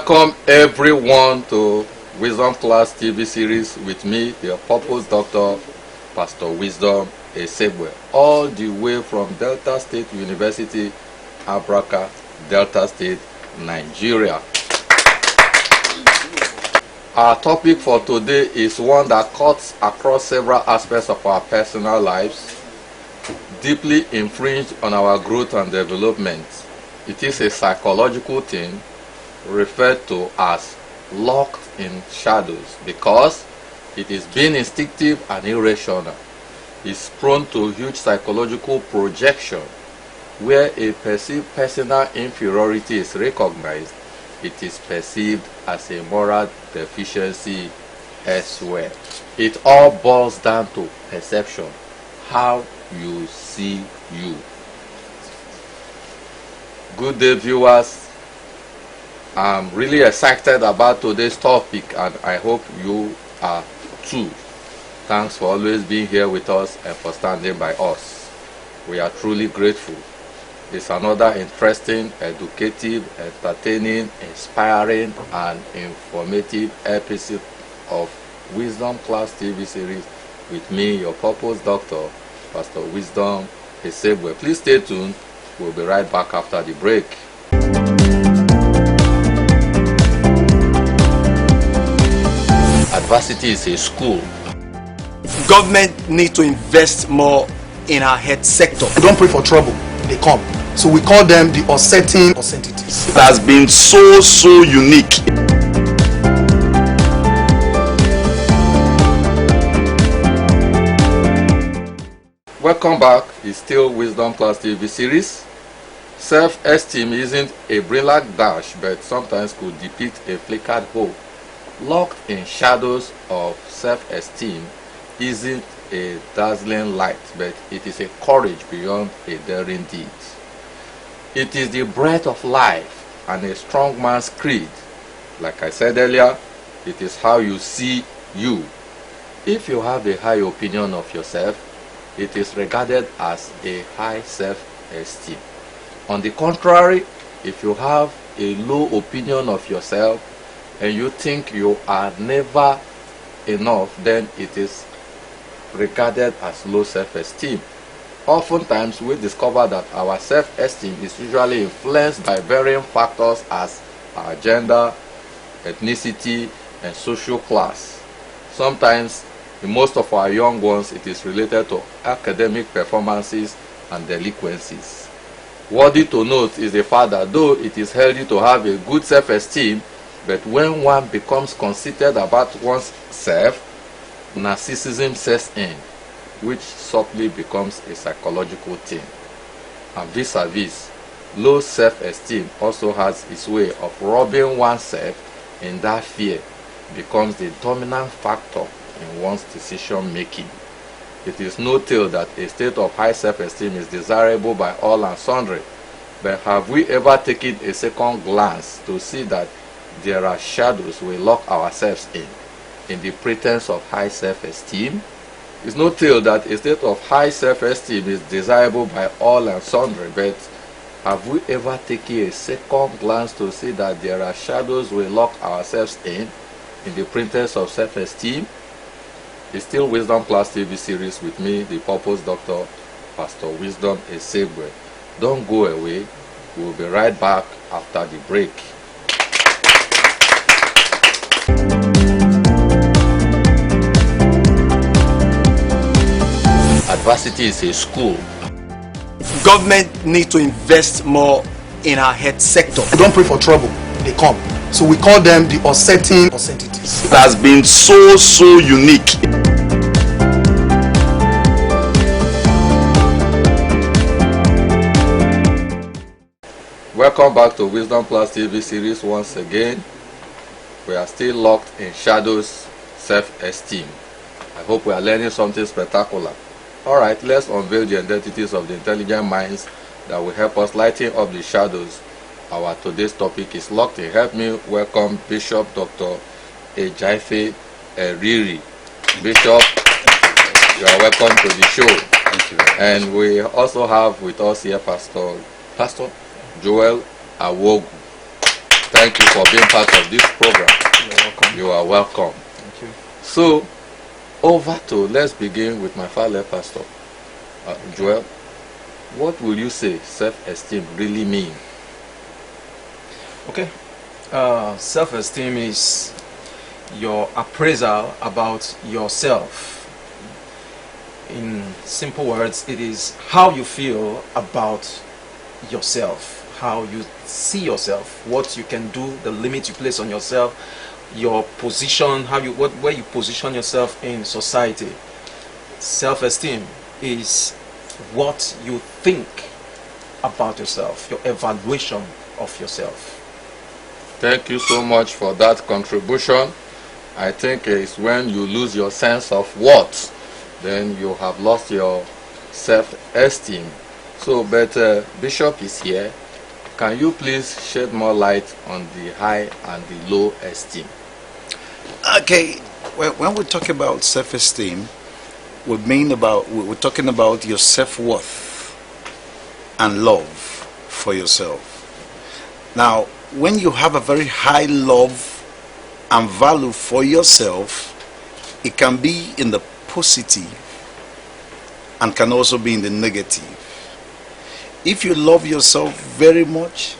Welcome everyone to Wisdom Class TV series with me, the Purpose Doctor, Pastor Wisdom Edjeba, all the way from Delta State University, Abraka, Delta State, Nigeria. Our topic for today is one that cuts across several aspects of our personal lives, deeply infringed on our growth and development. It is a psychological thing referred to as locked in shadows because it is being instinctive and irrational. It's prone to huge psychological projection where a perceived personal inferiority is recognized. It is perceived as a moral deficiency elsewhere. It all boils down to perception, how you see you. Good day, viewers. I'm really excited about today's topic and I hope you are too. Thanks for always being here with us and for standing by us. We are truly grateful. It's another interesting, educative, entertaining, inspiring and informative episode of Wisdom Class TV series with me, your Purpose Doctor, Pastor Wisdom Edjeba. Please stay tuned. We'll be right back after the break. Adversity is a school. Government need to invest more in our health sector. We don't pray for trouble, they come. So we call them the uncertain entities. It has been so unique. Welcome back. It's still Wisdom Class TV series. Self-esteem isn't a brilliant dash, but sometimes could depict a flickered hope. Locked in shadows of self-esteem isn't a dazzling light, but it is a courage beyond a daring deed. It is the breath of life and a strong man's creed. Like I said earlier, it is how you see you. If you have a high opinion of yourself, it is regarded as a high self-esteem. On the contrary, if you have a low opinion of yourself and you think you are never enough, then it is regarded as low self-esteem. Oftentimes we discover that our self-esteem is usually influenced by varying factors as our gender, ethnicity, and social class. Sometimes, in most of our young ones, it is related to academic performances and delinquencies. Worthy to note is the fact that though it is healthy to have a good self-esteem, but when one becomes conceited about one's self, narcissism sets in, which subtly becomes a psychological thing. And vis-a-vis, low self-esteem also has its way of robbing oneself, in that fear becomes the dominant factor in one's decision making. It is no tale that a state of high self-esteem is desirable by all and sundry, but have we ever taken a second glance to see that there are shadows we lock ourselves in the pretense of high self-esteem? It's no tale that a state of high self-esteem is desirable by all and sundry, but have we ever taken a second glance to see that there are shadows we lock ourselves in the pretense of self-esteem? It's still Wisdom Class TV series with me, the Purpose Doctor, Pastor Wisdom Edjeba. Don't go away. We'll be right back after the break. Adversity is a school. Government need to invest more in our health sector. We don't pray for trouble, they come. So we call them the uncertain entities. It has been so unique. Welcome back to Wisdom Plus TV series once again. We are still locked in shadows, self-esteem. I hope we are learning something spectacular. Alright, let's unveil the identities of the intelligent minds that will help us lighten up the shadows. Our today's topic is locked in. Help me welcome Bishop Dr. Ejaife Erhirhi. Bishop, you are welcome to the show. Thank you. And we also have with us here Pastor Joel Awogu. Thank you for being part of this program. You're welcome. You are welcome. Thank you. So, over to, let's begin with my father, Pastor Joel. What will you say self-esteem really mean? Okay. Self-esteem is your appraisal about yourself. In simple words, it is how you feel about yourself, how you see yourself, what you can do, the limit you place on yourself, your position, where you position yourself in society. Self-esteem is what you think about yourself, your evaluation of yourself. Thank you so much for that contribution. I think it's when you lose your sense of worth, then you have lost your self-esteem. So, but Bishop is here. Can you please shed more light on the high and the low esteem? Okay, well, when we talk about self-esteem, we're talking about your self-worth and love for yourself. Now, when you have a very high love and value for yourself, it can be in the positive and can also be in the negative. If you love yourself very much,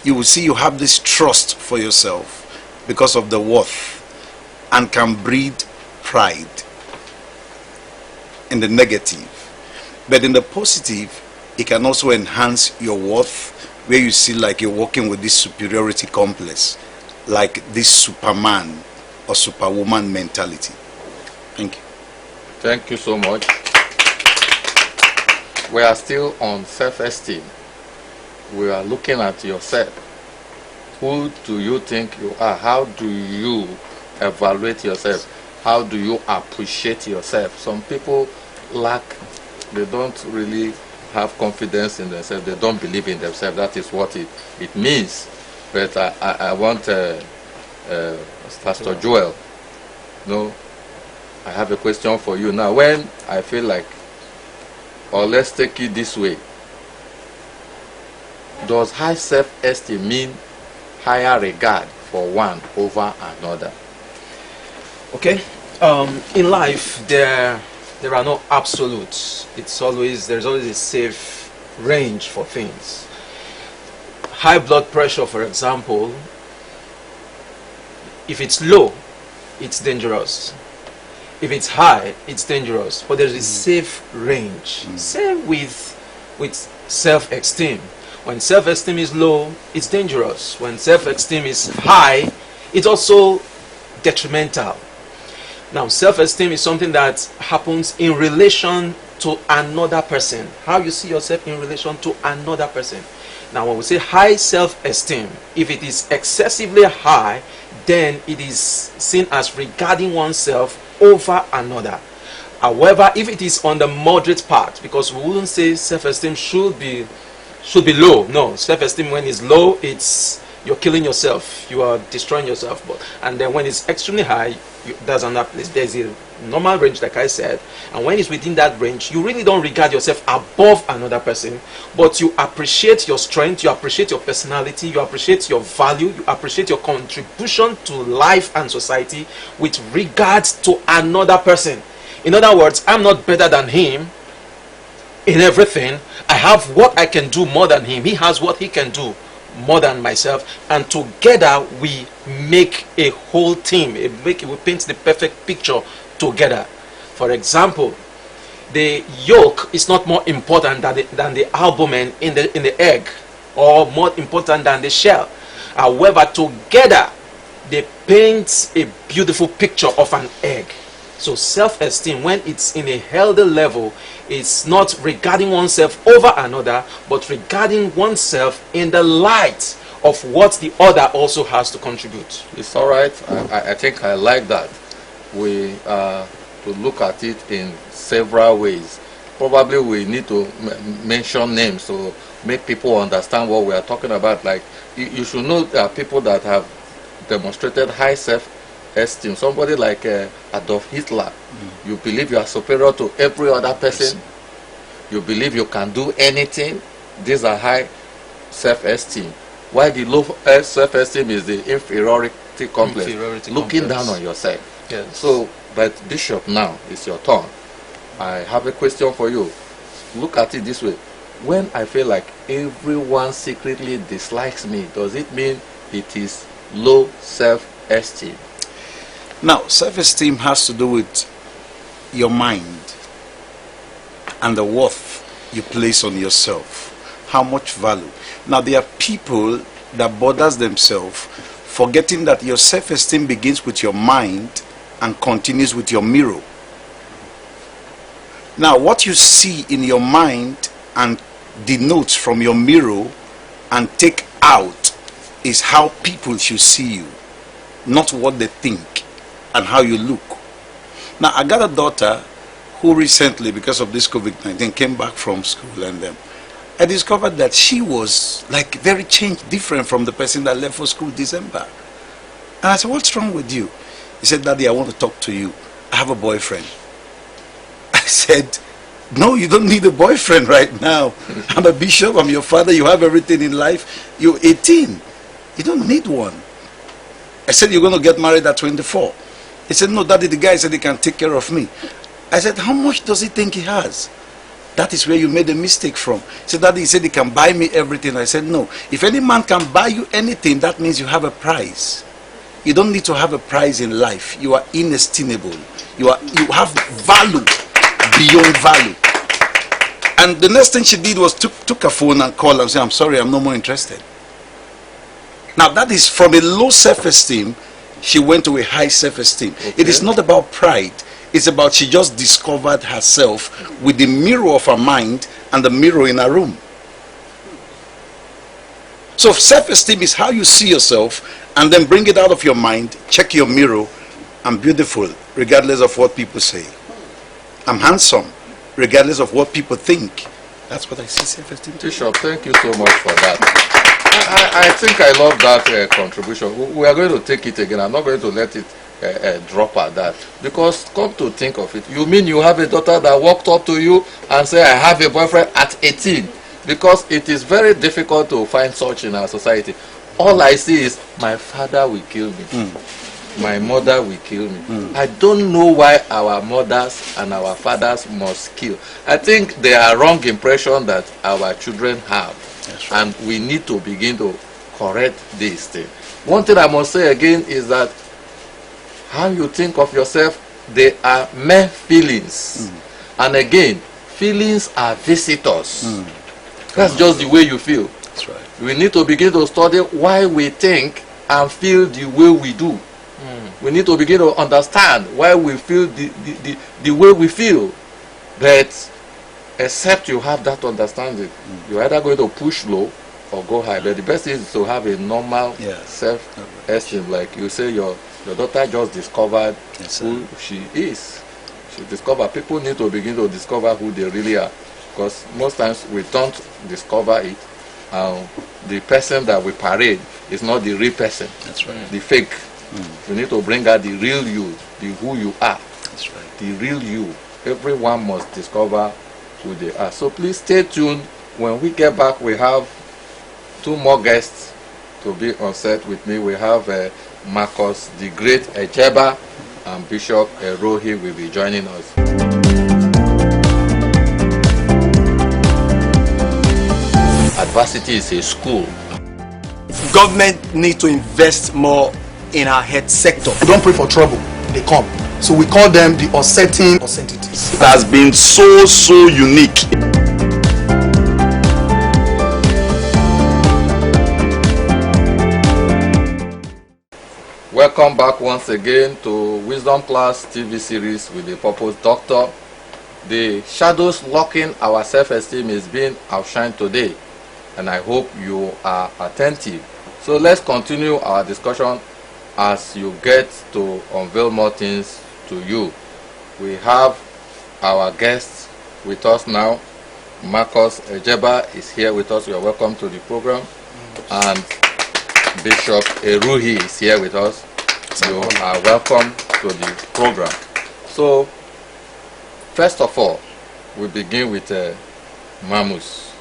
you will see you have this trust for yourself because of the worth, and can breed pride. In the negative, but in the positive, it can also enhance your worth, where you see like you're working with this superiority complex, like this Superman or Superwoman mentality. Thank you. Thank you so much. We are still on self-esteem. We are looking at yourself. Who do you think you are? How do you evaluate yourself? How do you appreciate yourself? Some people they don't really have confidence in themselves. They don't believe in themselves. That is what it means. But I want Pastor Joel. No, I have a question for you now. When I feel like, or let's take it this way, does high self-esteem mean higher regard for one over another? Okay. In life, there are no absolutes. There's always a safe range for things. High blood pressure, for example, if it's low, it's dangerous. If it's high, it's dangerous. But there's a safe range. Same with self-esteem. When self-esteem is low, it's dangerous. When self-esteem is high, it's also detrimental. Now, self-esteem is something that happens in relation to another person. How you see yourself in relation to another person. Now, when we say high self-esteem, if it is excessively high, then it is seen as regarding oneself over another. However, if it is on the moderate part, because we wouldn't say self-esteem should be low. No, self-esteem when it's low, you're killing yourself, you are destroying yourself. And then when it's extremely high, there's another place. There's a normal range, like I said, and when it's within that range, you really don't regard yourself above another person, but you appreciate your strength, you appreciate your personality, you appreciate your value, you appreciate your contribution to life and society with regards to another person. In other words, I'm not better than him in everything. I have what I can do more than him. He has what he can do more than myself, and together we make a whole team. We paint the perfect picture together. For example, the yolk is not more important than the albumen in the egg, or more important than the shell. However, together they paint a beautiful picture of an egg. So self-esteem, when it's in a healthy level, it's not regarding oneself over another, but regarding oneself in the light of what the other also has to contribute. It's all right. I think I like that. We to look at it in several ways. Probably we need to mention names to make people understand what we are talking about. Like you should know there are people that have demonstrated high self-esteem. Somebody like Adolf Hitler. You believe you are superior to every other person. You believe you can do anything. These are high self-esteem. Why the low self-esteem is the inferiority complex, looking down on yourself. Yes. So, but Bishop, now it's your turn. I have a question for you. Look at it this way. When I feel like everyone secretly dislikes me, does it mean it is low self-esteem? Now, self-esteem has to do with your mind and the worth you place on yourself. How much value. Now, there are people that bothers themselves, forgetting that your self-esteem begins with your mind and continues with your mirror. Now, what you see in your mind and denotes from your mirror and take out is how people should see you, not what they think and how you look. Now, I got a daughter who recently, because of this COVID-19, came back from school, and I discovered that she was like very changed, different from the person that left for school December. And I said, what's wrong with you? He said, Daddy, I want to talk to you. I have a boyfriend. I said, no, you don't need a boyfriend right now. I'm a bishop, I'm your father, you have everything in life. You're 18. You don't need one. I said, you're going to get married at 24. He said, no, Daddy, the guy said he can take care of me. I said, how much does he think he has? That is where you made a mistake from. He said, Daddy, he said he can buy me everything. I said, no. If any man can buy you anything, that means you have a prize. You don't need to have a prize in life. You are inestimable. You have value beyond value. And the next thing she did was took her phone and called and said, I'm sorry, I'm no more interested. Now that is from a low self-esteem, she went to a high self-esteem. Okay. It is not about pride. It's about she just discovered herself with the mirror of her mind and the mirror in her room. So self-esteem is how you see yourself and then bring it out of your mind, check your mirror, I'm beautiful regardless of what people say. I'm handsome regardless of what people think. That's what I see self-esteem. Bishop, thank you so much for that. I think I love that contribution. We are going to take it again. I'm not going to let it drop at that, because come to think of it, you mean you have a daughter that walked up to you and said, I have a boyfriend at 18? Because it is very difficult to find such in our society. All I see is my father will kill me, my mother will kill me. I don't know why our mothers and our fathers must kill. I think there are wrong impression that our children have. That's right. And we need to begin to correct this thing. One thing I must say again is that how you think of yourself, they are mere feelings. And again, feelings are visitors. That's just the way you feel. That's right. We need to begin to study why we think and feel the way we do. We need to begin to understand why we feel the way we feel. But except you have that understanding, you're either going to push low or go high. But the best is to have a normal self-esteem. Like you say, your daughter just discovered who she is. She discovered. People need to begin to discover who they really are, because most times we don't discover it. The person that we parade is not the real person. That's right. The fake. We need to bring out the real you, the who you are. That's right. The real you. Everyone must discover who they are. So please stay tuned. When we get back, we have two more guests to be on set with me. We have Marcus the Great Edjeba and Bishop Erhirhi will be joining us. Adversity is a school. Government need to invest more in our health sector. We don't pray for trouble, they come. So we call them the uncertain entities. It has been so unique. Welcome back once again to Wisdom Class TV series with the Purpose Doctor. The shadows locking our self-esteem is being outshined today, and I hope you are attentive. So let's continue our discussion as you get to unveil more things to you. We have our guests with us now. Marcus Edjeba is here with us. You are welcome to the program. And Bishop Erhirhi is here with us. You are welcome to the program. So, first of all, we begin with Mamus.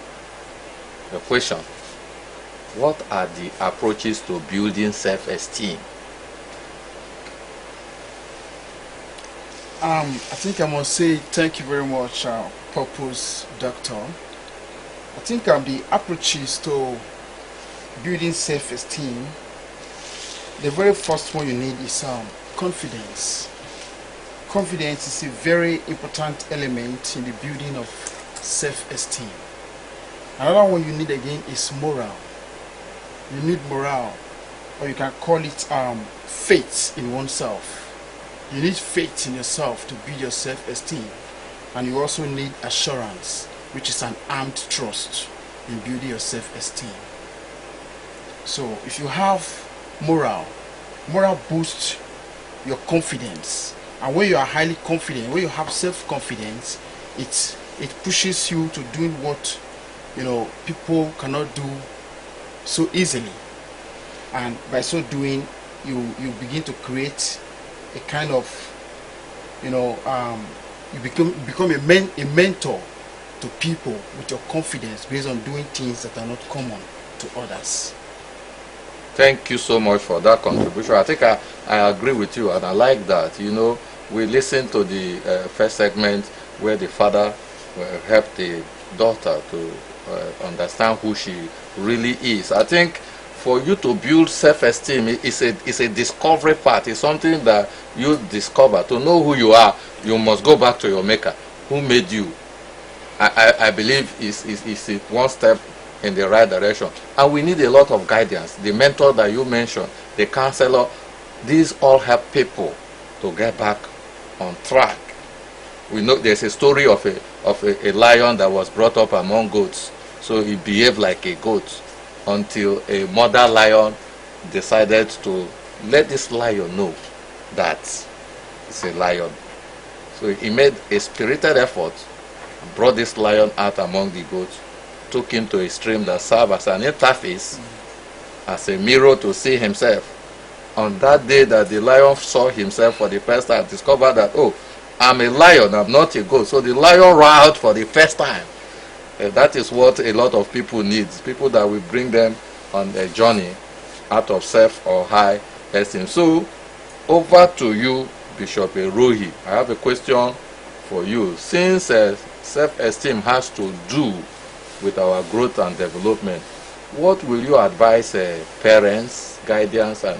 The question: what are the approaches to building self-esteem? I think I must say thank you very much, Purpose Doctor. I think the approaches to building self-esteem, the very first one you need is confidence. Confidence is a very important element in the building of self-esteem. Another one you need again is morale. You need morale, or you can call it faith in oneself. You need faith in yourself to build your self-esteem, and you also need assurance, which is an armed trust in building your self-esteem. So if you have morale boosts your confidence, and when you are highly confident, when you have self-confidence, it pushes you to doing what people cannot do so easily, and by so doing you begin to create a kind of you become a mentor to people with your confidence based on doing things that are not common to others. Thank you so much for that contribution. I think I agree with you, and I like that. We listened to the first segment where the father helped the daughter to understand who she really is. I think for you to build self-esteem, it's a discovery part. It's something that you discover. To know who you are, you must go back to your maker who made you. I believe is one step in the right direction, and we need a lot of guidance. The mentor that you mentioned, the counselor, these all help people to get back on track. We know there's a story of a lion that was brought up among goats, so he behaved like a goat until a mother lion decided to let this lion know that it's a lion. So he made a spirited effort, brought this lion out among the goats, took him to a stream that served as an interface, as a mirror to see himself. On that day that the lion saw himself for the first time, discovered that, oh, I'm a lion, I'm not a goat. So the lion ran out for the first time. That is what a lot of people need. People that will bring them on a journey out of self or high esteem. So over to you, Bishop Erhirhi. I have a question for you. Since self-esteem has to do with our growth and development, what will you advise parents, guardians, and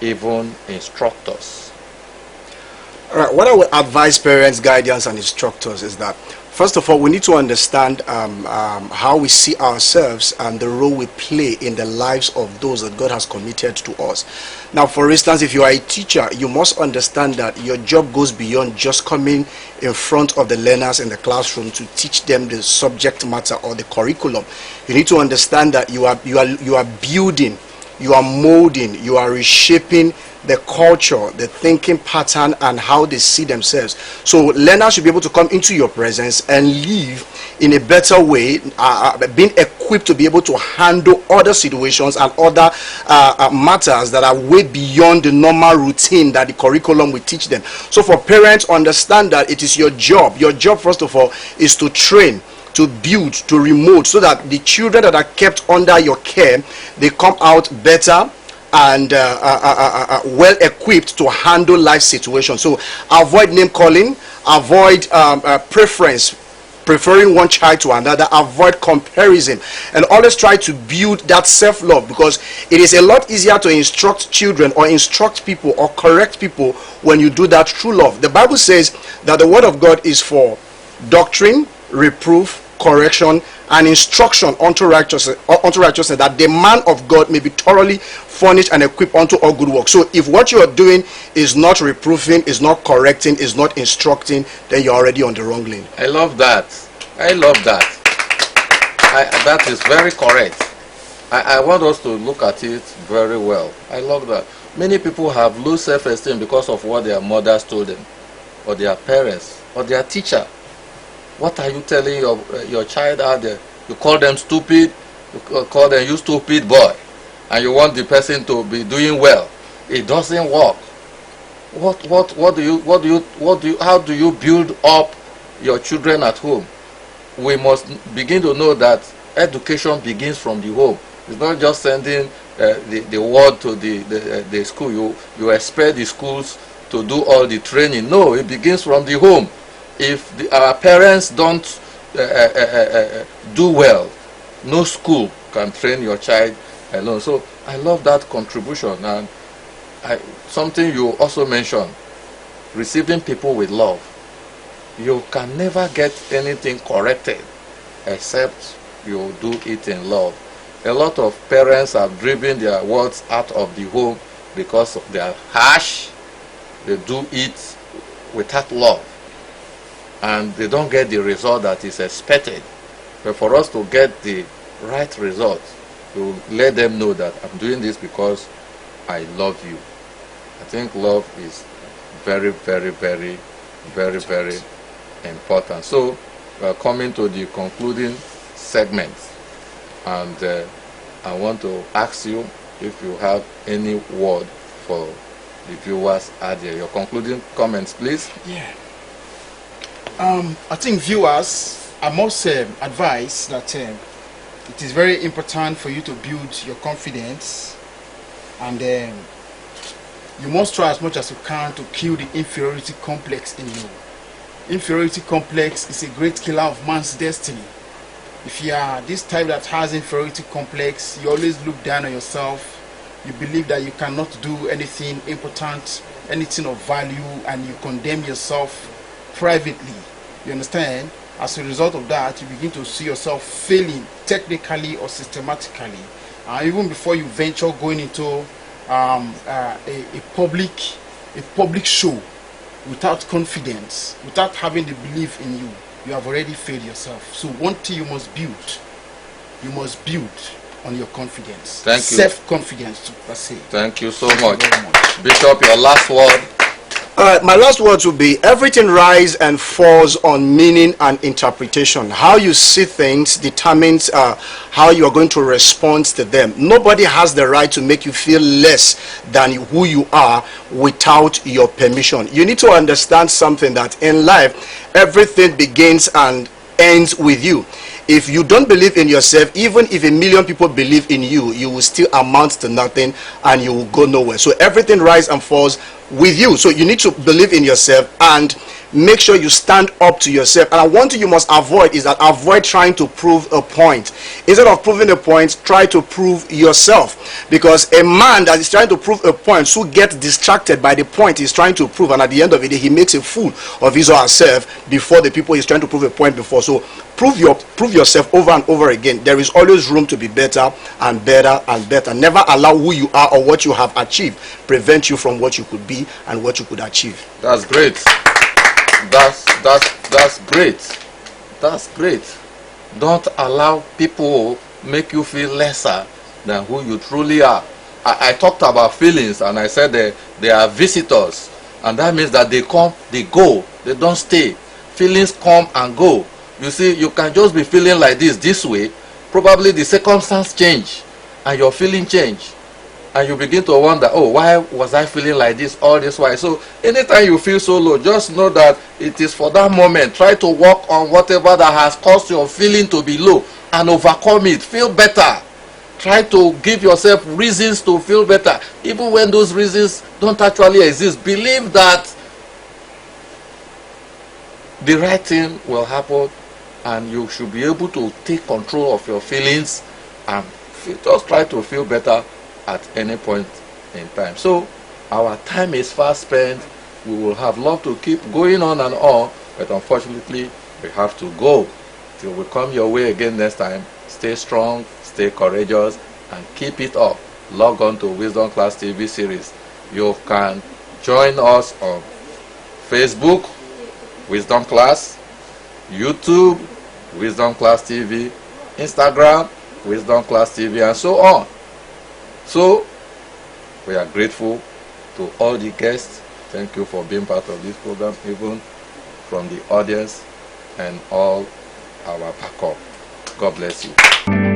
even instructors? All right, what I would advise parents, guardians, and instructors is that, first of all, we need to understand how we see ourselves and the role we play in the lives of those that God has committed to us. Now, for instance, if you are a teacher, you must understand that your job goes beyond just coming in front of the learners in the classroom to teach them the subject matter or the curriculum. You need to understand that you are building, you are molding, you are reshaping the culture, the thinking pattern, and how they see themselves. So learners should be able to come into your presence and live in a better way, being equipped to be able to handle other situations and other matters that are way beyond the normal routine that the curriculum will teach them. So for parents, understand that it is your job. Your job, first of all, is to train, to build, to remote, so that the children that are kept under your care, they come out better and well equipped to handle life situations. So avoid name calling, avoid preferring one child to another, avoid comparison, and always try to build that self-love, because it is a lot easier to instruct children or instruct people or correct people when you do that through love. The Bible says that the word of God is for doctrine, reproof, correction, and instruction unto righteousness, that the man of God may be thoroughly furnished and equipped unto all good work. So if what you are doing is not reproving, is not correcting, is not instructing, then you're already on the wrong lane. I love that. I love that. That is very correct. I want us to look at it very well. I love that. Many people have low self-esteem because of what their mothers told them, or their parents, or their teacher. What are you telling your child out there? You call them stupid, you call them you stupid boy, and you want the person to be doing well. It doesn't work. How do you build up your children at home? We must begin to know that education begins from the home. It's not just sending the word to the school. You expect the schools to do all the training. No, it begins from the home. If our parents don't do well, no school can train your child alone. So I love that contribution. And something you also mentioned, receiving people with love. You can never get anything corrected except you do it in love. A lot of parents have driven their words out of the home because they are harsh. They do it without love, and they don't get the result that is expected. But for us to get the right result, to let them know that I'm doing this because I love you. I think love is very, very, very, very, very important. So we are coming to the concluding segment, and I want to ask you if you have any word for the viewers out there. Your concluding comments, please. Yeah. I think viewers, I must advise that it is very important for you to build your confidence, and you must try as much as you can to kill the inferiority complex in you. Inferiority complex is a great killer of man's destiny. If you are this type that has inferiority complex, you always look down on yourself. You believe that you cannot do anything important, anything of value, and you condemn yourself privately. You understand? As a result of that, you begin to see yourself failing technically or systematically. Even before you venture going into a public show without confidence, without having the belief in you, you have already failed yourself. So one thing you must build on your confidence. Thank you. Self-confidence, per se. Thank you so much. Bishop, your last word. My last words would be, everything rises and falls on meaning and interpretation. How you see things determines how you are going to respond to them. Nobody has the right to make you feel less than who you are without your permission. You need to understand something, that in life, everything begins and ends with you. If you don't believe in yourself, even if 1 million people believe in you, you will still amount to nothing and you will go nowhere. So everything rises and falls with you. So you need to believe in yourself and make sure you stand up to yourself. And one thing you must avoid is that avoid trying to prove a point. Instead of proving a point, try to prove yourself. Because a man that is trying to prove a point so gets distracted by the point he's trying to prove, and at the end of it, he makes a fool of his or herself before the people he's trying to prove a point before. So prove yourself over and over again. There is always room to be better and better and better. Never allow who you are or what you have achieved prevent you from what you could be and what you could achieve. That's great. That's great. That's great. Don't allow people make you feel lesser than who you truly are. I talked about feelings, and I said they are visitors, and that means that they come, they go, they don't stay. Feelings come and go. You see, you can just be feeling like this way. Probably the circumstance change and your feeling change, and you begin to wonder, oh, why was I feeling like this all this while? So anytime you feel so low, just know that it is for that moment. Try to work on whatever that has caused your feeling to be low and overcome it. Feel better. Try to give yourself reasons to feel better, even when those reasons don't actually exist. Believe that the right thing will happen, and you should be able to take control of your feelings and just try to feel better at any point in time. So our time is fast spent. We will have loved to keep going on and on, but unfortunately we have to go. Till we come your way again next time, stay strong, stay courageous, and keep it up. Log on to Wisdom Class TV series. You can join us on Facebook, Wisdom Class, YouTube, Wisdom Class TV, Instagram, Wisdom Class TV, and so on. So we are grateful to all the guests. Thank you for being part of this program, even from the audience and all our backup. God bless you.